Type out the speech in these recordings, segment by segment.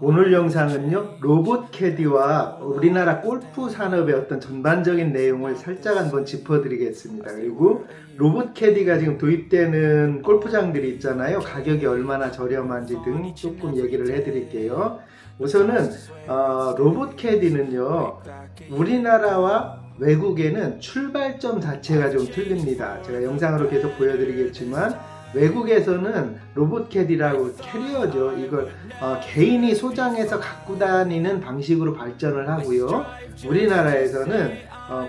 오늘 영상은요, 로봇 캐디와 우리나라 골프 산업의 어떤 전반적인 내용을 살짝 한번 짚어드리겠습니다. 그리고 로봇 캐디가 지금 도입되는 골프장들이 있잖아요. 가격이 얼마나 저렴한지 등 조금 얘기를 해드릴게요. 우선은 로봇 캐디는요, 우리나라와 외국에는 출발점 자체가 좀 틀립니다. 제가 영상으로 계속 보여드리겠지만 외국에서는 로봇 캐디라고 캐리어죠. 이걸 개인이 소장해서 갖고 다니는 방식으로 발전을 하고요. 우리나라에서는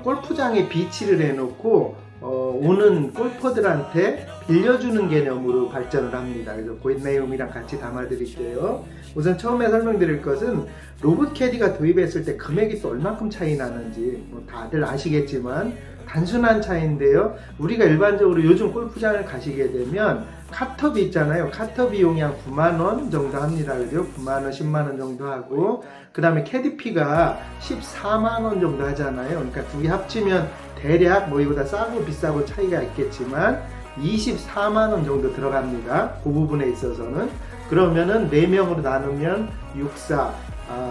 골프장에 비치를 해놓고 오는 골퍼들한테 빌려주는 개념으로 발전을 합니다. 그래서 그 내용이랑 같이 담아드릴게요. 우선 처음에 설명드릴 것은 로봇 캐디가 도입했을 때 금액이 또 얼마큼 차이 나는지 다들 아시겠지만 단순한 차이인데요. 우리가 일반적으로 요즘 골프장을 가시게 되면 카터 있잖아요. 카터 비용이 한 9만원 정도 합니다. 그죠? 9만원, 10만원 정도 하고, 그 다음에 캐디피가 14만원 정도 하잖아요. 그러니까 두 개 합치면 대략 뭐 이보다 싸고 비싸고 차이가 있겠지만 24만원 정도 들어갑니다. 그 부분에 있어서는. 그러면은 4명으로 나누면 64,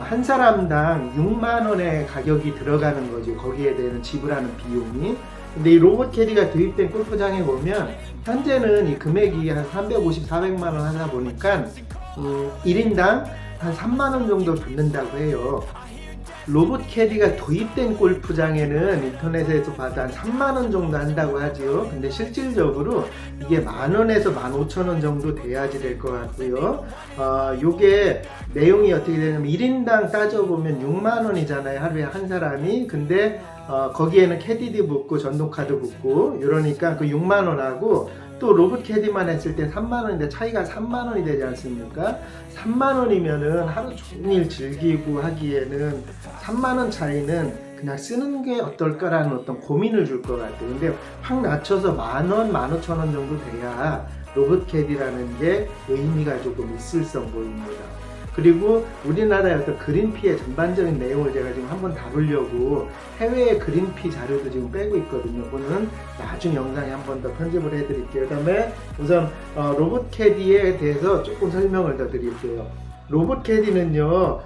한 사람당 6만원의 가격이 들어가는 거죠. 거기에 대한 지불하는 비용이. 근데 이 로봇 캐디가 도입된 골프장에 보면 현재는 이 금액이 한 350, 400만원 하다 보니까 1인당 한 3만원 정도 받는다고 해요. 로봇 캐디가 도입된 골프장에는 인터넷에서 봐도 한 3만원 정도 한다고 하지요. 근데 실질적으로 이게 만원에서 15,000원 정도 돼야지 될 것 같고요. 요게 내용이 어떻게 되냐면 1인당 따져보면 6만원이잖아요. 하루에 한 사람이. 근데 거기에는 캐디도 붙고 전동카드 붙고 이러니까 그 6만원하고 또 로봇 캐디만 했을 때 3만원인데 차이가 3만원이 되지 않습니까? 3만원이면은 하루 종일 즐기고 하기에는 3만원 차이는 그냥 쓰는 게 어떨까라는 어떤 고민을 줄 것 같아요. 근데 확 낮춰서 만원, 15,000원 정도 돼야 로봇 캐디라는 게 의미가 조금 있을성 보입니다. 그리고 우리나라의 어떤 그린피의 전반적인 내용을 제가 지금 한번 다루려고 해외의 그린피 자료도 지금 빼고 있거든요. 그거는 나중 영상에 한 번 더 편집을 해드릴게요. 그 다음에 우선 로봇 캐디에 대해서 조금 설명을 더 드릴게요. 로봇 캐디는요,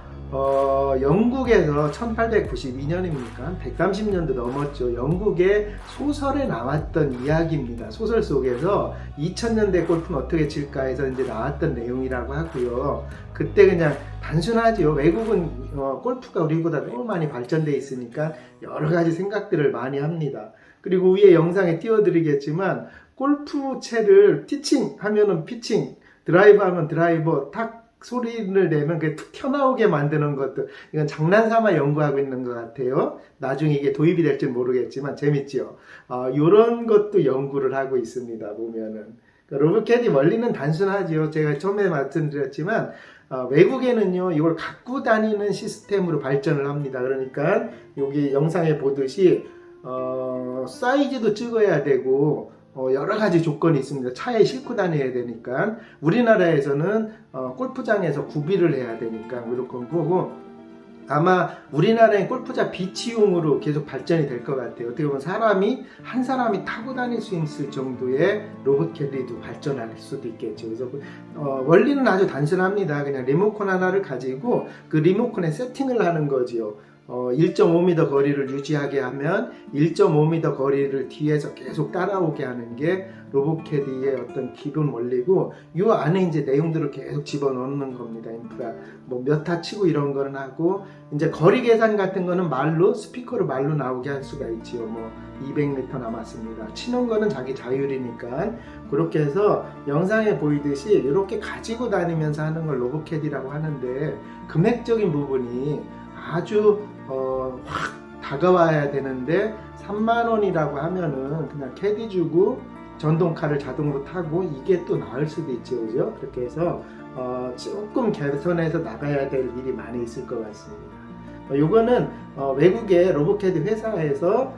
영국에서 1892년입니까? 130년도 넘었죠. 영국의 소설에 나왔던 이야기입니다. 소설 속에서 2000년대 골프는 어떻게 칠까 해서 이제 나왔던 내용이라고 하고요. 그때 그냥 단순하죠. 외국은 골프가 우리보다 너무 많이 발전되어 있으니까 여러 가지 생각들을 많이 합니다. 그리고 위에 영상에 띄워드리겠지만 골프채를 티칭 하면은 피칭, 드라이브 하면 드라이버, 탁 소리를 내면 그게 툭 튀어나오게 만드는 것도, 이건 장난삼아 연구하고 있는 것 같아요. 나중에 이게 도입이 될지 모르겠지만 재밌죠. 이런 것도 연구를 하고 있습니다. 보면은 로봇 캐디 원리는 단순하지요. 제가 처음에 말씀드렸지만 외국에는요, 이걸 갖고 다니는 시스템으로 발전을 합니다. 그러니까 여기 영상에 보듯이 사이즈도 찍어야 되고 여러 가지 조건이 있습니다. 차에 싣고 다녀야 되니까. 우리나라에서는 골프장에서 구비를 해야 되니까 그렇게 거고, 아마 우리나라의 골프장 비치용으로 계속 발전이 될 것 같아요. 어떻게 보면 한 사람이 타고 다닐 수 있을 정도의 로봇 캐디도 발전할 수도 있겠죠. 그래서 원리는 아주 단순합니다. 그냥 리모컨 하나를 가지고 그 리모컨에 세팅을 하는 거지요. 1.5m 거리를 유지하게 하면 1.5m 거리를 뒤에서 계속 따라오게 하는 게 로봇 캐디의 어떤 기본 원리고, 이 안에 이제 내용들을 계속 집어넣는 겁니다. 인프라 뭐 몇 타 치고 이런 거는 하고, 이제 거리 계산 같은 거는 말로, 스피커로 말로 나오게 할 수가 있지요. 뭐 200m 남았습니다. 치는 거는 자기 자율이니까. 그렇게 해서 영상에 보이듯이 이렇게 가지고 다니면서 하는 걸 로봇 캐디라고 하는데, 금액적인 부분이 아주 확 다가와야 되는데 3만원이라고 하면은 그냥 캐디 주고 전동카를 자동으로 타고 이게 또 나을 수도 있죠. 그죠? 그렇게 해서 조금 개선해서 나가야 될 일이 많이 있을 것 같습니다. 요거는 외국의 로봇 캐디 회사에서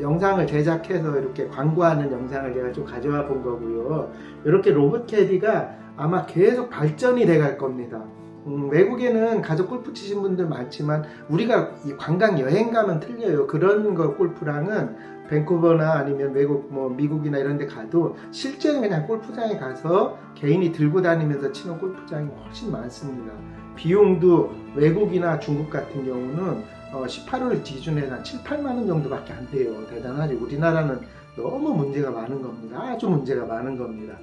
영상을 제작해서 이렇게 광고하는 영상을 제가 좀 가져와 본 거고요. 이렇게 로봇 캐디가 아마 계속 발전이 돼 갈 겁니다. 외국에는 가족 골프 치신 분들 많지만 우리가 관광 여행 가면 틀려요. 그런 거 골프랑은 밴쿠버나 아니면 외국 뭐 미국이나 이런 데 가도 실제는 그냥 골프장에 가서 개인이 들고 다니면서 치는 골프장이 훨씬 많습니다. 비용도 외국이나 중국 같은 경우는 18홀 기준에는 한 7, 8만 원 정도밖에 안 돼요. 대단하죠. 우리나라는 너무 문제가 많은 겁니다. 아주 문제가 많은 겁니다.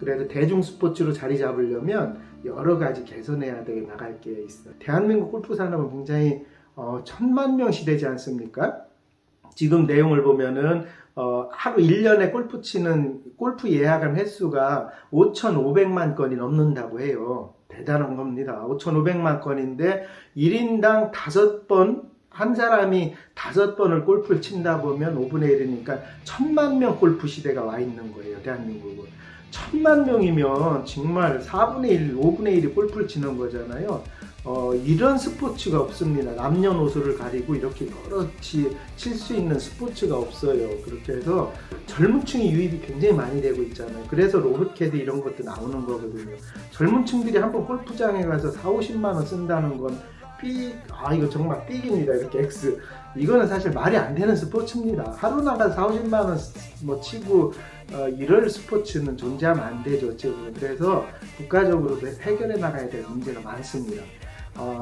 그래도 대중 스포츠로 자리 잡으려면 여러 가지 개선해야 돼 나갈 게 있어요. 대한민국 골프 산업은 굉장히 1000만 명 시대지 않습니까? 지금 내용을 보면은 하루 1년에 골프 예약한 횟수가 5,500만 건이 넘는다고 해요. 대단한 겁니다. 5,500만 건인데 1인당 5번, 한 사람이 5번을 골프를 친다 보면 5분의 1이니까 1000만 명 골프 시대가 와 있는 거예요. 대한민국은. 1000만 명이면 정말 4분의 1, 5분의 1이 골프를 치는 거잖아요. 이런 스포츠가 없습니다. 남녀노소를 가리고 이렇게 여럿이 칠 수 있는 스포츠가 없어요. 그렇게 해서 젊은 층이 유입이 굉장히 많이 되고 있잖아요. 그래서 로봇캐디 이런 것도 나오는 거거든요. 젊은 층들이 한번 골프장에 가서 4, 50만 원 쓴다는 건 이거 정말 삑입니다. 이렇게 X. 이거는 사실 말이 안 되는 스포츠입니다. 하루 나가서 4, 50만 원 뭐 치고 이럴 스포츠는 존재하면 안 되죠. 지금. 그래서 국가적으로 해결해 나가야 될 문제가 많습니다.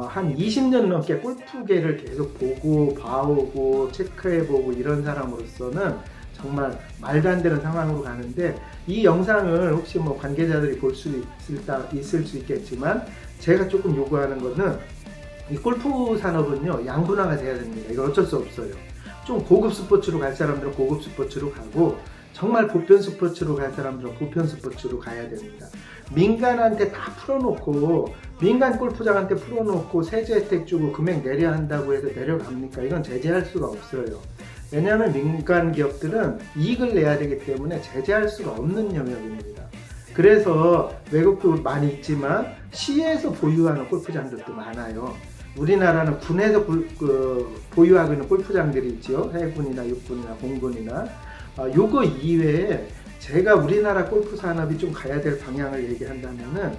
한 20년 넘게 골프계를 계속 보고 봐오고 체크해보고 이런 사람으로서는 정말 말도 안 되는 상황으로 가는데, 이 영상을 혹시 뭐 관계자들이 볼 수 있을 수 있겠지만 제가 조금 요구하는 거는 이 골프 산업은요 양분화가 돼야 됩니다. 이거 어쩔 수 없어요. 좀 고급 스포츠로 갈 사람들은 고급 스포츠로 가고, 정말 보편 스포츠로 갈 사람들은 보편 스포츠로 가야 됩니다. 민간한테 다 풀어놓고, 민간 골프장한테 풀어놓고 세제 혜택 주고 금액 내려 한다고 해서 내려갑니까? 이건 제재할 수가 없어요. 왜냐하면 민간 기업들은 이익을 내야 되기 때문에 제재할 수가 없는 영역입니다. 그래서 외국도 많이 있지만 시에서 보유하는 골프장들도 많아요. 우리나라는 군에서 보유하고 있는 골프장들이 있죠. 해군이나 육군이나 공군이나. 요거 이외에 제가 우리나라 골프 산업이 좀 가야 될 방향을 얘기한다면은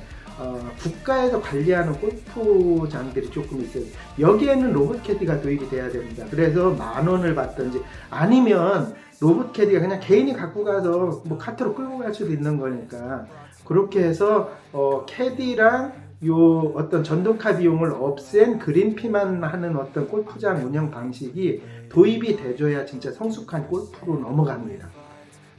국가에서 관리하는 골프장들이 조금 있어요. 여기에는 로봇캐디가 도입이 돼야 됩니다. 그래서 10,000원을 받든지, 아니면 로봇캐디가 그냥 개인이 갖고 가서 뭐 카트로 끌고 갈 수도 있는 거니까, 그렇게 해서 캐디랑 요 어떤 전동카 비용을 없앤 그린피만 하는 어떤 골프장 운영 방식이 도입이 돼줘야 진짜 성숙한 골프로 넘어갑니다.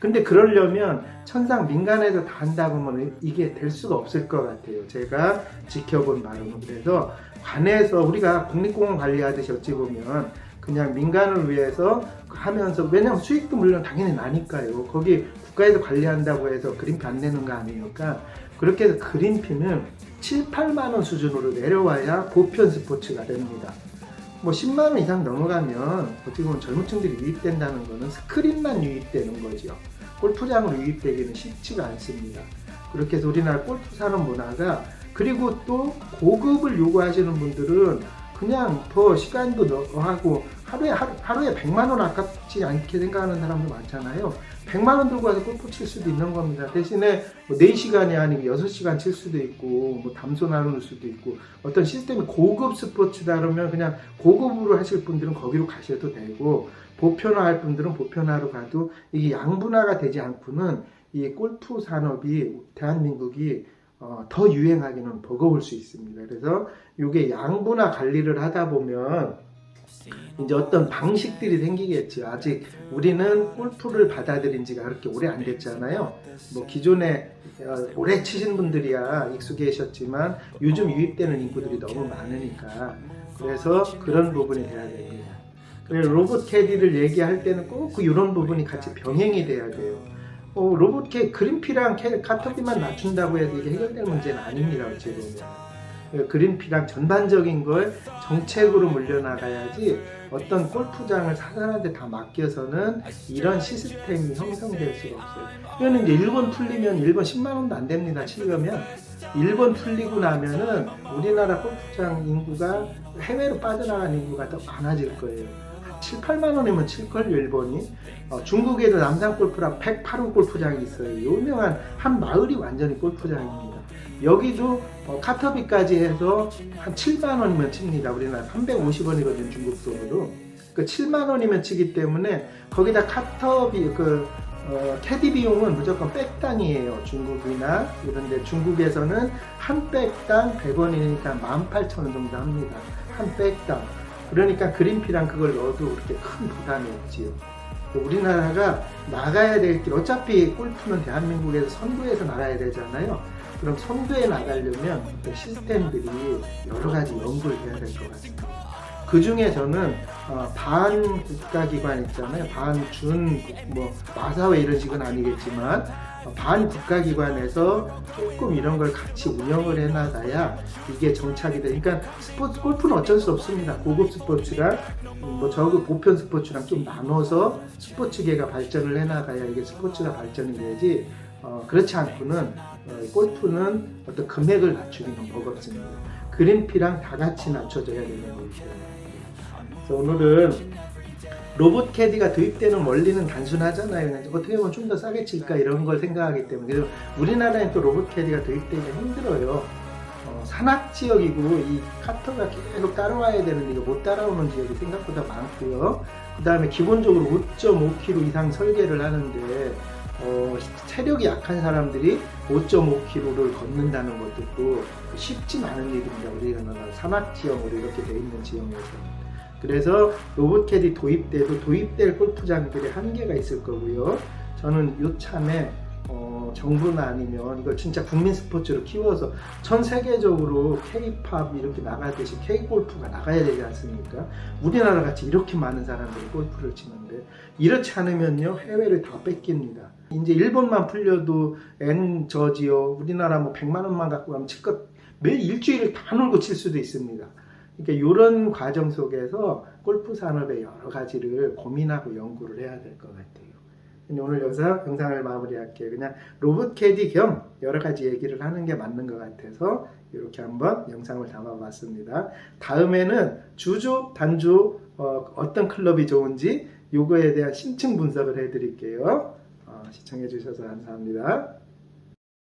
근데 그러려면 천상 민간에서 다 한다고 하면 이게 될 수가 없을 것 같아요. 제가 지켜본 바로는. 그래서 관에서 우리가 국립공원 관리하듯이 어찌 보면 그냥 민간을 위해서 하면서, 왜냐하면 수익도 물론 당연히 나니까요. 거기 국가에서 관리한다고 해서 그린피 안 내는 거 아니니까. 그렇게 해서 그린피는 7, 8만 원 수준으로 내려와야 보편 스포츠가 됩니다. 뭐 10만 원 이상 넘어가면 어떻게 보면 젊은 층들이 유입된다는 거는 스크린만 유입되는 거죠. 골프장으로 유입되기는 쉽지가 않습니다. 그렇게 해서 우리나라 골프 산업 문화가, 그리고 또 고급을 요구하시는 분들은 그냥 더 시간도 하고 하루에 100만 원 아깝지 않게 생각하는 사람도 많잖아요. 100만 원 들고 와서 골프 칠 수도 있는 겁니다. 대신에 뭐 4시간이 아니고 6시간 칠 수도 있고, 뭐 담소 나눌 수도 있고, 어떤 시스템이 고급 스포츠다 그러면 그냥 고급으로 하실 분들은 거기로 가셔도 되고, 보편화할 분들은 보편화로 가도, 이게 양분화가 되지 않고는 이 골프 산업이 대한민국이 더 유행하기는 버거울 수 있습니다. 그래서 이게 양분화 관리를 하다 보면 이제 어떤 방식들이 생기겠죠. 아직 우리는 골프를 받아들인 지가 그렇게 오래 안 됐잖아요. 뭐 기존에 오래 치신 분들이야 익숙해졌지만 요즘 유입되는 인구들이 너무 많으니까, 그래서 그런 부분이 돼야 됩니다. 그래서 로봇 캐디를 얘기할 때는 꼭 이런 부분이 같이 병행이 돼야 돼요. 로봇 그린피랑 카터비만 낮춘다고 해서 이게 해결될 문제는 아닙니다. 어찌 보면 그린피랑 전반적인 걸 정책으로 물려나가야지, 어떤 골프장을 사람한테 다 맡겨서는 이런 시스템이 형성될 수가 없어요. 이거는 이제 1번 풀리면 1번 10만 원도 안 됩니다. 치려면 1번 풀리고 나면은 우리나라 골프장 인구가, 해외로 빠져나간 인구가 더 많아질 거예요. 7, 8만 원이면 칠걸, 일본이. 중국에도 남산골프랑 108호 골프장이 있어요. 유명한 한 마을이 완전히 골프장입니다. 여기도 카터비까지 해서 한 7만 원이면 칩니다. 우리나라 350원이거든요, 중국 돈으로. 그 7만 원이면 치기 때문에 거기다 카터비 캐디 비용은 무조건 백당이에요. 중국이나 이런데 중국에서는 한 백당 100원이니까 18,000원 정도 합니다. 한 백당. 그러니까 그린피랑 그걸 넣어도 그렇게 큰 부담이 없지요. 우리나라가 나가야 될 길, 어차피 골프는 대한민국에서 선두에서 나가야 되잖아요. 그럼 선두에 나가려면 시스템들이 여러 가지 연구를 해야 될 것 같습니다. 그 중에 저는 반 국가기관 있잖아요. 반준 마사회 이런 식은 아니겠지만 반 국가기관에서 조금 이런 걸 같이 운영을 해나가야 이게 정착이 되니까 골프는 어쩔 수 없습니다. 고급 스포츠랑 저급 보편 스포츠랑 좀 나눠서 스포츠계가 발전을 해나가야 이게 스포츠가 발전이 되지. 그렇지 않고는 골프는 어떤 금액을 낮추기는 버겁습니다. 그린피랑 다 같이 낮춰져야 되는 거죠. 그래서 오늘은 로봇 캐디가 도입되는 원리는 단순하잖아요. 어떻게 보면 좀 더 싸게 칠까 이런 걸 생각하기 때문에. 그래서 우리나라에 또 로봇 캐디가 도입되기가 힘들어요. 산악지역이고 이 카터가 계속 따라와야 되는데 이거 못 따라오는 지역이 생각보다 많고요. 그 다음에 기본적으로 5.5km 이상 설계를 하는데 체력이 약한 사람들이 5.5km를 걷는다는 것도 쉽진 않은 일입니다. 우리나라 산악지역으로 이렇게 돼 있는 지역에서. 그래서 로봇 캐디 도입돼도 도입될 골프장들의 한계가 있을 거고요. 저는 요참에 정부나 아니면 이걸 진짜 국민 스포츠로 키워서 전 세계적으로 K-팝 이렇게 나가듯이 K-골프가 나가야 되지 않습니까? 우리나라 같이 이렇게 많은 사람들이 골프를 치는데 이렇지 않으면요 해외를 다 뺏깁니다. 이제 일본만 풀려도 저지요 우리나라 100만 원만 갖고 가면 칠것 매일 일주일을 다 놀고 칠 수도 있습니다. 그러니까 이런 과정 속에서 골프 산업의 여러 가지를 고민하고 연구를 해야 될 것 같아요. 오늘 영상을 마무리할게요. 그냥 로봇 캐디 겸 여러 가지 얘기를 하는 게 맞는 것 같아서 이렇게 한번 영상을 담아봤습니다. 다음에는 주조, 단조 어떤 클럽이 좋은지 요거에 대한 심층 분석을 해드릴게요. 시청해 주셔서 감사합니다.